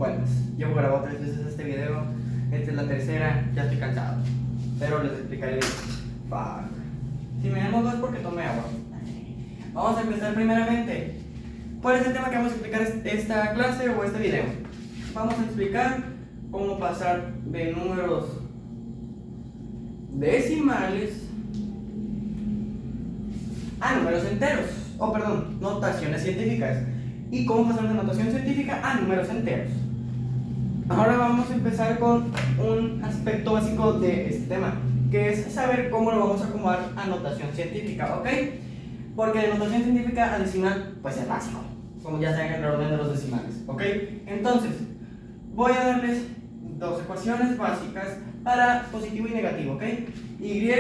Buenas, llevo grabado 3 veces este video. Esta es la tercera, ya estoy cansado. Pero les explicaré bien. Fuck. Si me llamo es porque tomé agua. Vamos a empezar primeramente. ¿Cuál es el tema que vamos a explicar esta clase o este video? Vamos a explicar cómo pasar de números decimales a números enteros. O perdón, notaciones científicas. Y cómo pasar de notación científica a números enteros. Ahora vamos a empezar con un aspecto básico de este tema, que es saber cómo lo vamos a acomodar a notación científica, ¿ok? Porque de notación científica a decimal, pues es básico, como ya saben el orden de los decimales, ¿ok? Entonces, voy a darles dos ecuaciones básicas para positivo y negativo, ¿ok? Y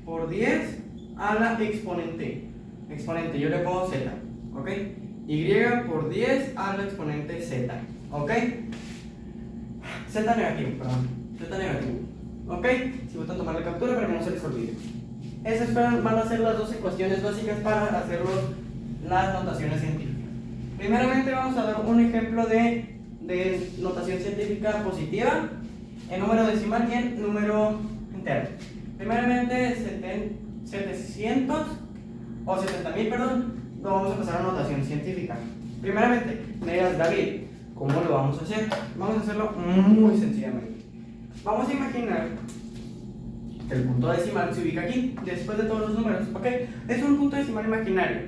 por 10 a la exponente. Exponente, yo le pongo z, ¿ok? Y por 10 a la exponente z, ¿ok? Z negativo, perdón. Z negativo, ¿ok? Si gustan tomar la captura para que no se les olvide. Esas van a ser las dos ecuaciones básicas para hacer las notaciones científicas. Primeramente vamos a dar un ejemplo de notación científica positiva en número decimal y en número entero. Primeramente 700 o 70.000, perdón, lo vamos a pasar a notación científica. Primeramente, me dirás, David, ¿cómo lo vamos a hacer? Vamos a hacerlo muy sencillamente. Vamos a imaginar que el punto decimal se ubica aquí, después de todos los números, ¿ok? Es un punto decimal imaginario.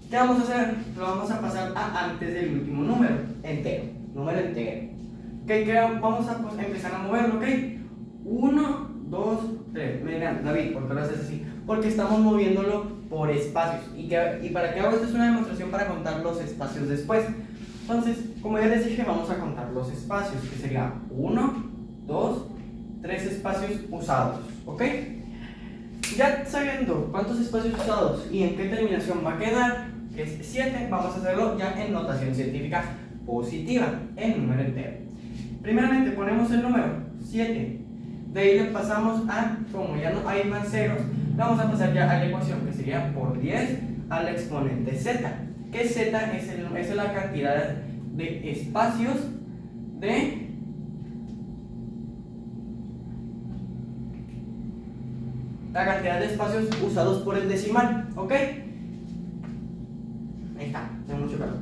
¿Qué vamos a hacer? Lo vamos a pasar a antes del último número entero. ¿Ok? Vamos a empezar a moverlo, ¿ok? 1, 2, 3. Me dirán, David, ¿por qué lo haces así? Porque estamos moviéndolo por espacios. ¿Y para qué hago esto? Es una demostración para contar los espacios después. Entonces, como ya les dije, vamos a contar los espacios, que sería 1, 2, 3 espacios usados, ¿ok? Ya sabiendo cuántos espacios usados y en qué terminación va a quedar, que es 7, vamos a hacerlo ya en notación científica positiva, en número entero. Primeramente ponemos el número 7, de ahí le pasamos a, como ya no hay más ceros, vamos a pasar ya a la ecuación, que sería por 10 a la exponente z, que z es la cantidad de espacios usados por el decimal, ¿ok? Ahí está, tengo mucho calor.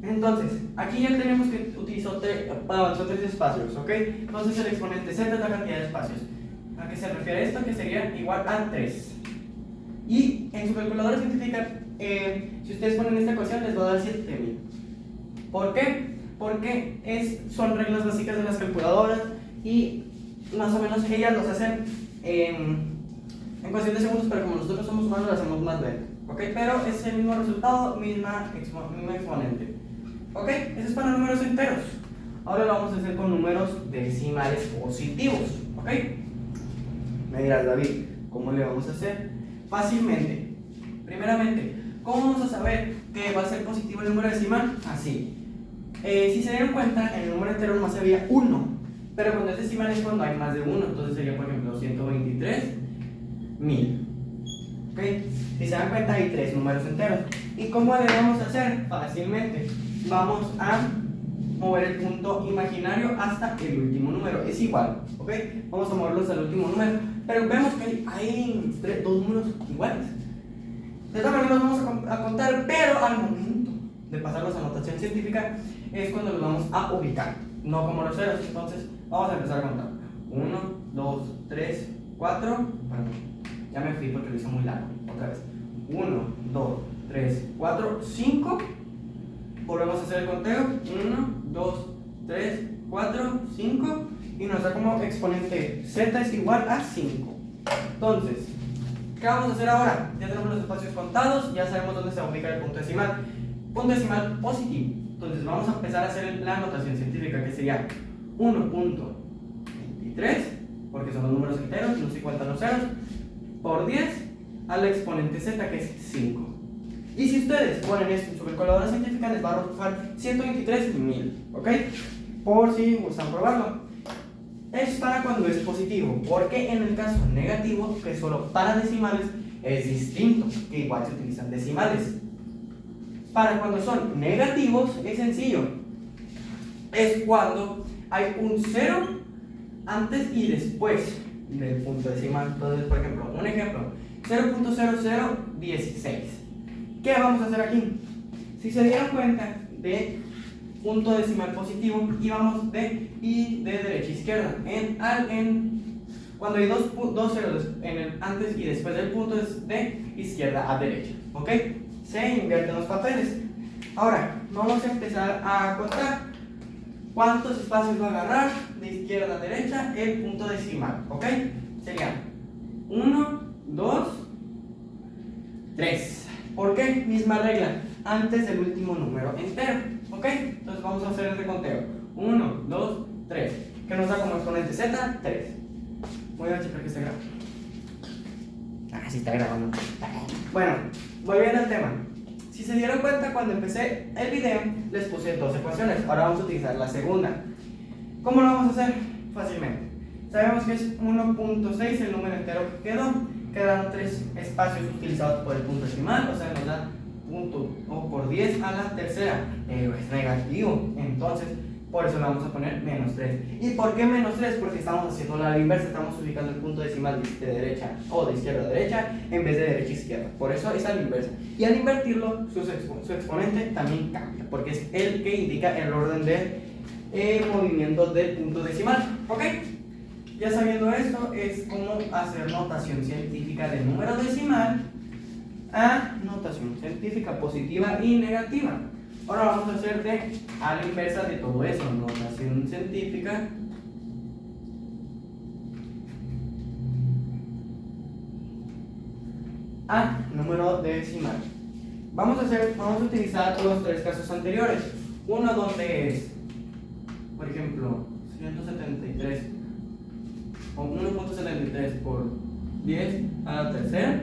Entonces, aquí ya tenemos que utilizar tres espacios, ¿ok? Entonces el exponente z es la cantidad de espacios. ¿A qué se refiere esto? Que sería igual a 3. Y en su calculadora científica, si ustedes ponen esta ecuación, les va a dar 7000. ¿Por qué? Porque son reglas básicas de las calculadoras y más o menos ellas los hacen en cuestión de segundos, pero como nosotros somos humanos, lo hacemos más lento, ¿ok? Pero es el mismo resultado, misma exponente, ¿ok? Eso es para números enteros. Ahora lo vamos a hacer con números decimales positivos, ¿ok? Me dirás, David, ¿cómo le vamos a hacer? Fácilmente. Primeramente, ¿cómo vamos a saber que va a ser positivo el número decimal? Así. Si se dieron cuenta, en el número entero nomás había 1, pero cuando es decimal es cuando hay más de 1, entonces sería, por ejemplo, 123.000. ¿Ok? Si se dan cuenta, hay 3 números enteros. ¿Y cómo le vamos a hacer? Fácilmente. Vamos a mover el punto imaginario hasta el último número. Es igual, ¿ok? Vamos a moverlo hasta el último número. Pero vemos que hay dos números iguales. De esta manera los vamos a contar, pero al momento de pasarlos a notación científica es cuando los vamos a ubicar, no como los ceros. Entonces vamos a empezar a contar 1, 2, 3, 4, perdón, ya me fui porque lo hice muy largo, otra vez 1, 2, 3, 4, 5, volvemos a hacer el conteo 1, 2, 3, 4, 5 y nos da como exponente z es igual a 5. Entonces, ¿qué vamos a hacer ahora? Ya tenemos los espacios contados, ya sabemos dónde se va a ubicar el punto decimal. Punto decimal positivo. Entonces vamos a empezar a hacer la notación científica, que sería 1.23, porque son los números enteros, no se cuentan los ceros, por 10 a la exponente z, que es 5. Y si ustedes ponen esto en su calculadora científica, les va a arrojar 123.000, ¿ok? Por si gustan probarlo. Es para cuando es positivo, porque en el caso negativo, que es solo para decimales, es distinto, que igual se utilizan decimales. Para cuando son negativos, es sencillo. es cuando hay un 0 antes y después del punto decimal. Entonces, por ejemplo, un ejemplo, 0.0016. ¿Qué vamos a hacer aquí? Si se dieron cuenta de punto decimal positivo, íbamos de derecha a izquierda. Cuando hay dos ceros en el antes y después del punto, es de izquierda a derecha. ¿Ok? Se invierten los papeles. Ahora, vamos a empezar a contar cuántos espacios va a agarrar de izquierda a derecha el punto decimal. ¿Ok? Serían 1, 2, 3. ¿Por qué? Misma regla, antes del último número entero. ¿Ok? Entonces vamos a hacer el reconteo. 1, 2, 3. Que nos da como exponente z, 3. Voy a checar que está grabando. Ah, sí está grabando. Bueno, volviendo al tema. Si se dieron cuenta, cuando empecé el video les puse dos ecuaciones. Ahora vamos a utilizar la segunda. ¿Cómo lo vamos a hacer? Fácilmente. Sabemos que es 1.6 el número entero que quedó. Quedaron 3 espacios utilizados por el punto decimal, o sea, nos da punto o por 10 a la tercera, pero es negativo. Entonces, por eso le vamos a poner menos 3. ¿Y por qué menos 3? Porque estamos haciendo la inversa, estamos ubicando el punto decimal de derecha o de izquierda a derecha en vez de derecha a izquierda. Por eso es a la inversa. Y al invertirlo, su exponente también cambia, porque es el que indica el orden de movimiento del punto decimal. ¿Ok? Ya sabiendo esto, es como hacer notación científica del número decimal a notación científica positiva y negativa. Ahora vamos a hacer a la inversa de todo eso, notación científica a número decimal. Vamos a utilizar los 3 casos anteriores. Uno donde es, por ejemplo, 173 o 1.73 por 10 a la tercera.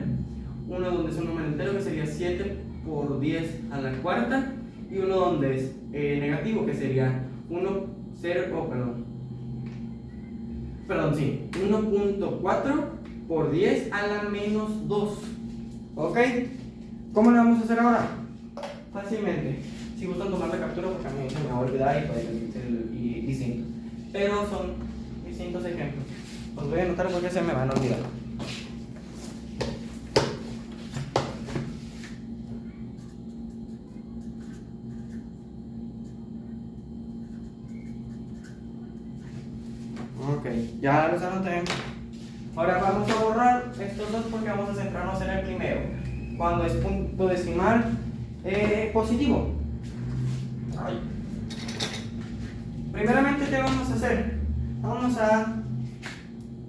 Uno donde es un número entero que sería 7 por 10 a la cuarta. Y uno donde es negativo, que sería 1.4 por 10 a la menos 2. ¿Ok? ¿Cómo lo vamos a hacer ahora? Fácilmente. Si gustan tomar la captura, porque a mí se me va a olvidar y pueden ser distintos. Pero son distintos ejemplos. Los voy a anotar porque se me van a olvidar. Ok, ya los anoté. Ahora vamos a borrar estos dos porque vamos a centrarnos en el primero. Cuando es punto decimal positivo. Ay. Primeramente, ¿qué vamos a hacer? Vamos a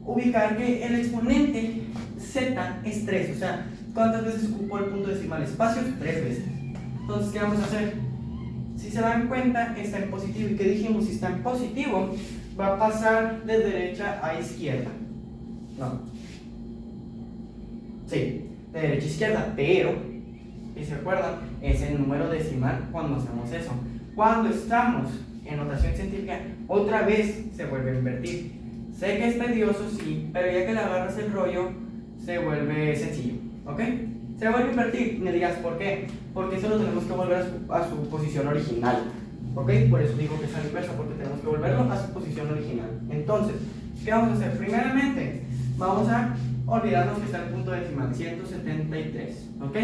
ubicar que el exponente z es 3. O sea, ¿cuántas veces ocupó el punto decimal espacio? 3 veces. Entonces, ¿qué vamos a hacer? Si se dan cuenta, está en positivo. ¿Y qué dijimos? Si está en positivo, va a pasar de derecha a izquierda. No. Sí, de derecha a izquierda, pero, si se acuerdan, es el número decimal cuando hacemos eso. Cuando estamos en notación científica, otra vez se vuelve a invertir. Sé que es tedioso, sí, pero ya que le agarras el rollo, se vuelve sencillo. ¿Ok? Se vuelve a invertir. Me digas por qué. Porque eso lo tenemos que volver a su posición original. ¿Ok? Por eso digo que es a la inversa, porque tenemos que volverlo a su posición original. Entonces, ¿qué vamos a hacer? Primeramente, vamos a olvidarnos que está el punto decimal, 173. ¿Ok?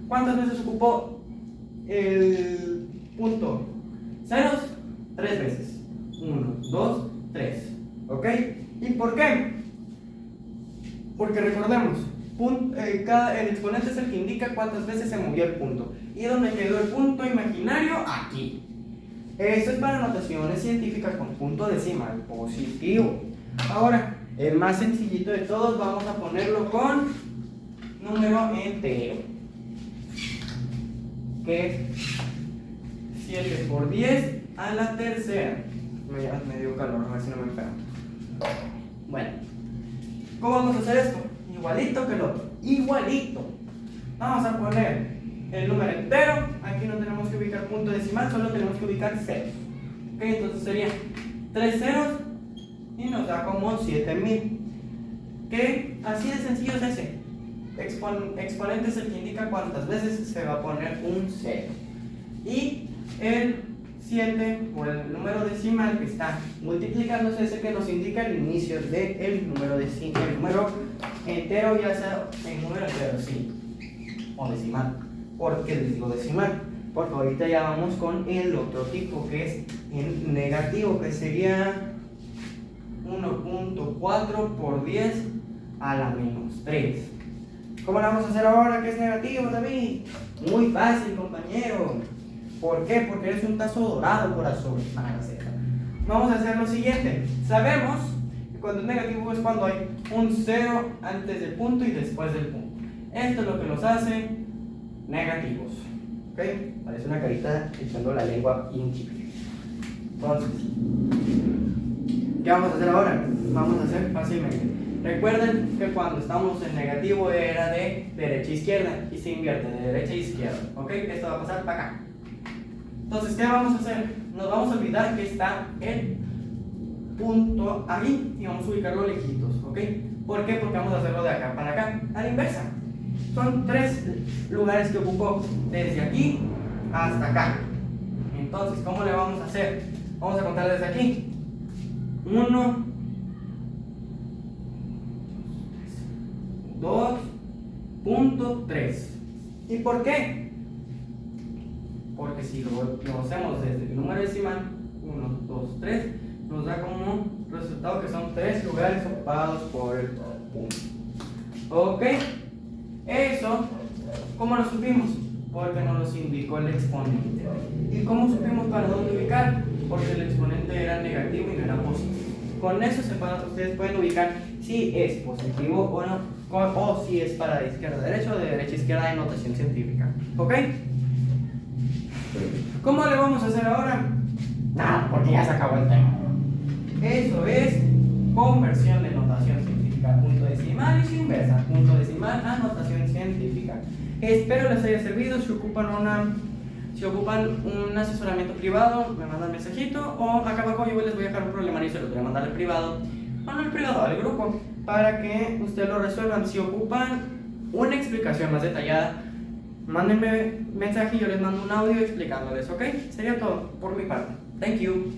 ¿Cuántas veces ocupó el punto? Ceros, 3 veces. 1, 2, 3. ¿Ok? ¿Y por qué? Porque recordemos, el exponente es el que indica cuántas veces se movió el punto. ¿Y dónde quedó el punto imaginario? Aquí. Eso es para notaciones científicas con punto decimal positivo. Ahora, el más sencillito de todos, vamos a ponerlo con número entero, que es 7 por 10 a la tercera. Me dio calor, a ver si no me enfermo. Bueno, ¿cómo vamos a hacer esto? Igualito que el otro, igualito. Vamos a poner el número entero. Aquí no tenemos que ubicar punto decimal, solo tenemos que ubicar ceros. Ok, entonces sería 3 ceros y nos da como 7000. Que así de sencillo es ese. Exponente es el que indica cuántas veces se va a poner un cero. Y el 7 por el número decimal que está multiplicándose, es el que nos indica el inicio del número el número entero, ya sea el número entero, sí, o decimal. ¿Por qué les digo decimal? Porque ahorita ya vamos con el otro tipo, que es el negativo, que sería 1.4 por 10 a la menos 3. ¿Cómo lo vamos a hacer ahora que es negativo, David? Muy fácil, compañero. ¿Por qué? Porque eres un tazo dorado, corazón. Vamos a hacer lo siguiente. Sabemos que cuando es negativo es cuando hay un 0 antes del punto y después del punto. Esto es lo que los hace negativos. ¿Ok? Parece una carita echando la lengua bien chiquita. Entonces, ¿qué vamos a hacer ahora? Vamos a hacer fácilmente. Recuerden que cuando estamos en negativo era de derecha a izquierda y se invierte de derecha a izquierda. ¿Ok? Esto va a pasar para acá. Entonces, ¿qué vamos a hacer? Nos vamos a olvidar que está el punto ahí y vamos a ubicarlo lejitos. ¿Ok? ¿Por qué? Porque vamos a hacerlo de acá para acá, a la inversa. Son 3 lugares que ocupó desde aquí hasta acá. Entonces, ¿cómo le vamos a hacer? Vamos a contar desde aquí. 1, 2.3. ¿Y por qué? Porque si lo hacemos desde el número decimal, 1, 2, 3, nos da como resultado que son 3 lugares ocupados por el punto. ¿Ok? Eso, ¿cómo lo supimos? Porque nos los indicó el exponente. ¿Y cómo supimos para dónde ubicar? Porque el exponente era negativo y no era positivo. Con eso ustedes pueden ubicar si es positivo o no, o si es para de izquierda a derecha o de derecha a izquierda en notación científica. ¿Ok? ¿Cómo le vamos a hacer ahora? Nada, porque ya se acabó el tema. Eso es conversión de notación científica. Punto decimal y su inversa. Punto decimal a notación científica. Espero les haya servido. Si ocupan un asesoramiento privado, me mandan mensajito, o acá abajo yo les voy a dejar un problema y se los voy a mandar al privado, o no al privado, al grupo, para que ustedes lo resuelvan. Si ocupan una explicación más detallada, mándenme mensaje y yo les mando un audio explicándoles, ¿ok? Sería todo por mi parte. Thank you.